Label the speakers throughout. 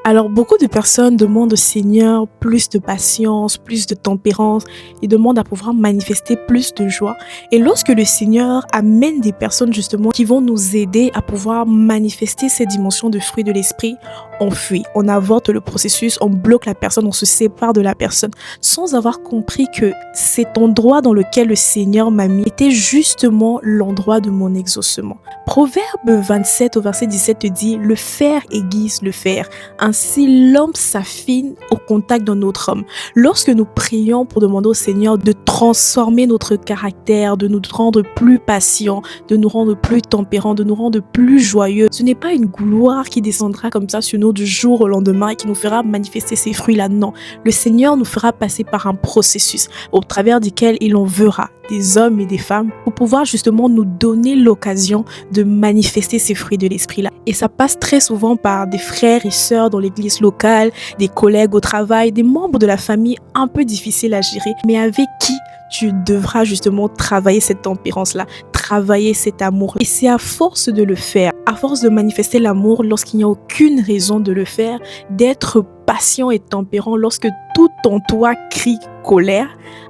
Speaker 1: Alors, beaucoup de personnes demandent au Seigneur plus de patience, plus de tempérance. Ils demandent à pouvoir manifester plus de joie. Et lorsque le Seigneur amène des personnes justement qui vont nous aider à pouvoir manifester ces dimensions de fruits de l'esprit, on fuit, on avorte le processus, on bloque la personne, on se sépare de la personne sans avoir compris que cet endroit dans lequel le Seigneur m'a mis était justement l'endroit de mon exaucement. Proverbe 27 au verset 17 te dit: le fer aiguise le fer. Ainsi, l'homme s'affine au contact d'un autre homme. Lorsque nous prions pour demander au Seigneur de transformer notre caractère, de nous rendre plus patients, de nous rendre plus tempérants, de nous rendre plus joyeux, ce n'est pas une gloire qui descendra comme ça sur nous du jour au lendemain et qui nous fera manifester ces fruits-là. Non, le Seigneur nous fera passer par un processus au travers duquel il enverra des hommes et des femmes pour pouvoir justement nous donner l'occasion de manifester ces fruits de l'esprit-là. Et ça passe très souvent par des frères et sœurs dans l'église locale, des collègues au travail, des membres de la famille un peu difficiles à gérer, mais avec qui tu devras justement travailler cette tempérance-là, travailler cet amour. Et c'est à force de le faire, à force de manifester l'amour lorsqu'il n'y a aucune raison de le faire, d'être patient et tempérant lorsque tout en toi crie colère,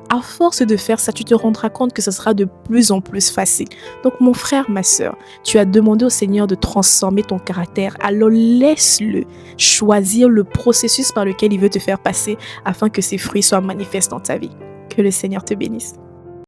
Speaker 1: à force de faire ça, tu te rendras compte que ce sera de plus en plus facile. Donc mon frère, ma sœur, tu as demandé au Seigneur de transformer ton caractère, alors laisse-le choisir le processus par lequel il veut te faire passer afin que ses fruits soient manifestes dans ta vie. Que le Seigneur te bénisse.